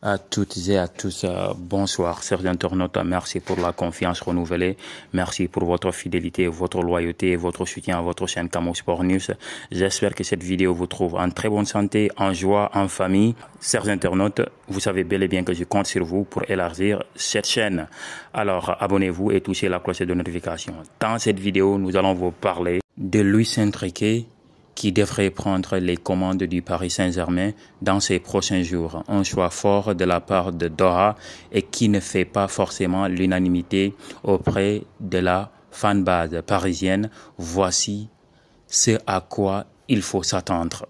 À toutes et à tous, bonsoir, chers internautes. Merci pour la confiance renouvelée. Merci pour votre fidélité, votre loyauté et votre soutien à votre chaîne Camo Sport News. J'espère que cette vidéo vous trouve en très bonne santé, en joie, en famille. Chers internautes, vous savez bel et bien que je compte sur vous pour élargir cette chaîne. Alors, abonnez-vous et touchez la cloche de notification. Dans cette vidéo, nous allons vous parler de Luis Enrique, qui devrait prendre les commandes du Paris Saint-Germain dans ces prochains jours. Un choix fort de la part de Doha et qui ne fait pas forcément l'unanimité auprès de la fanbase parisienne. Voici ce à quoi il faut s'attendre.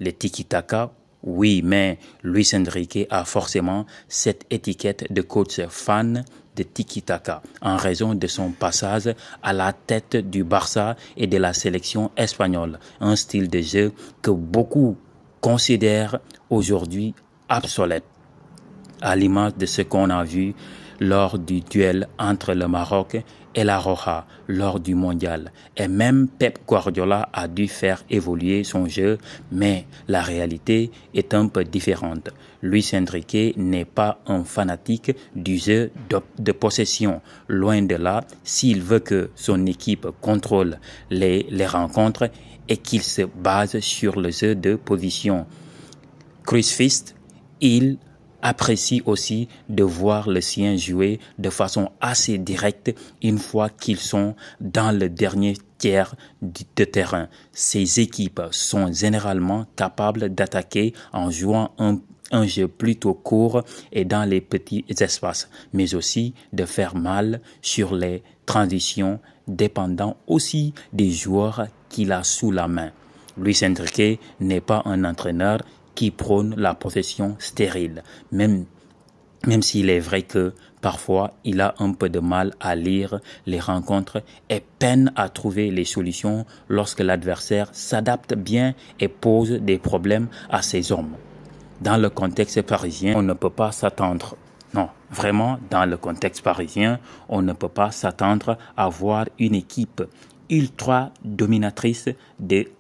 Le tiki-taka, oui, mais Luis Enrique a forcément cette étiquette de coach fan de tiki-taka en raison de son passage à la tête du Barça et de la sélection espagnole. Un style de jeu que beaucoup considèrent aujourd'hui obsolète, à l'image de ce qu'on a vu lors du duel entre le Maroc et la Roja lors du mondial. Et même Pep Guardiola a dû faire évoluer son jeu, mais la réalité est un peu différente. Luis Enrique n'est pas un fanatique du jeu de possession. Loin de là, s'il veut que son équipe contrôle les rencontres et qu'il se base sur le jeu de position crucifix, il apprécie aussi de voir le sien jouer de façon assez directe une fois qu'ils sont dans le dernier tiers de terrain. Ces équipes sont généralement capables d'attaquer en jouant un jeu plutôt court et dans les petits espaces, mais aussi de faire mal sur les transitions, dépendant aussi des joueurs qu'il a sous la main. Luis Enrique n'est pas un entraîneur qui prône la possession stérile, même s'il est vrai que parfois il a un peu de mal à lire les rencontres et peine à trouver les solutions lorsque l'adversaire s'adapte bien et pose des problèmes à ses hommes. Dans le contexte parisien, on ne peut pas s'attendre. Non, vraiment, dans le contexte parisien, on ne peut pas s'attendre à voir une équipe ultra dominatrice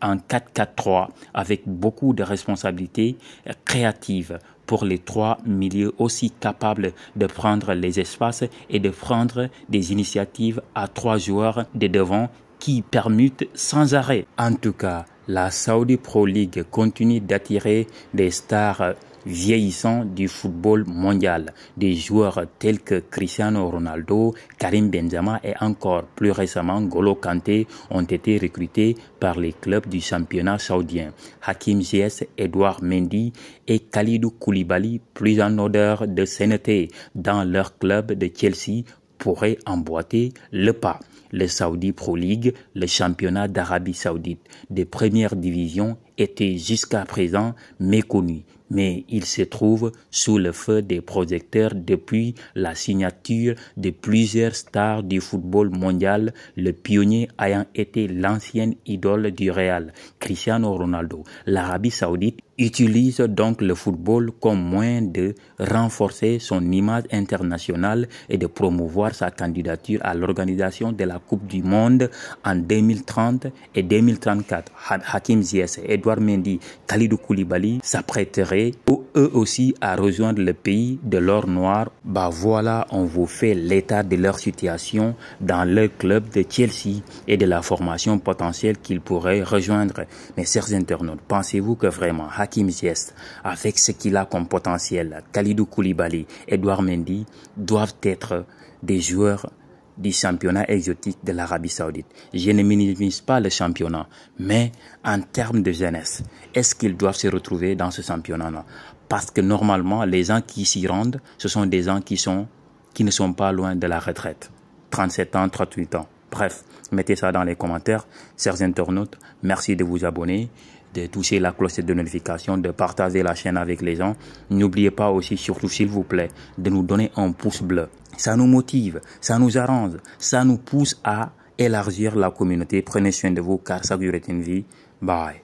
en 4-4-3 avec beaucoup de responsabilités créatives pour les trois milieux aussi capables de prendre les espaces et de prendre des initiatives à trois joueurs de devant qui permutent sans arrêt. En tout cas, la Saudi Pro League continue d'attirer des stars vieillissants du football mondial. Des joueurs tels que Cristiano Ronaldo, Karim Benzema et encore plus récemment N'Golo Kanté ont été recrutés par les clubs du championnat saoudien. Hakim Ziyech, Edouard Mendy et Kalidou Koulibaly, plus en odeur de sainteté dans leur club de Chelsea, pourraient emboîter le pas. Le Saudi Pro League, le championnat d'Arabie Saoudite de première division, était jusqu'à présent méconnu, mais il se trouve sous le feu des projecteurs depuis la signature de plusieurs stars du football mondial, le pionnier ayant été l'ancienne idole du Real, Cristiano Ronaldo. L'Arabie Saoudite utilise donc le football comme moyen de renforcer son image internationale et de promouvoir sa candidature à l'organisation de la Coupe du Monde en 2030 et 2034. Hakim Ziyech, Edouard Mendy, Kalidou Koulibaly s'apprêteraient eux aussi à rejoindre le pays de l'or noir. Voilà, on vous fait l'état de leur situation dans le club de Chelsea et de la formation potentielle qu'ils pourraient rejoindre. Mais chers internautes, pensez-vous que vraiment Hakim Ziyech, avec ce qu'il a comme potentiel, Kalidou Koulibaly, Edouard Mendy, doivent être des joueurs du championnat exotique de l'Arabie Saoudite? Je ne minimise pas le championnat, mais en termes de jeunesse, est-ce qu'ils doivent se retrouver dans ce championnat-là? Parce que normalement, les gens qui s'y rendent, ce sont des gens qui ne sont pas loin de la retraite. 37 ans, 38 ans. Bref, mettez ça dans les commentaires. Chers internautes, merci de vous abonner, de toucher la cloche de notification, de partager la chaîne avec les gens. N'oubliez pas aussi, surtout s'il vous plaît, de nous donner un pouce bleu. Ça nous motive, ça nous arrange, ça nous pousse à élargir la communauté. Prenez soin de vous car ça dure une vie. Bye.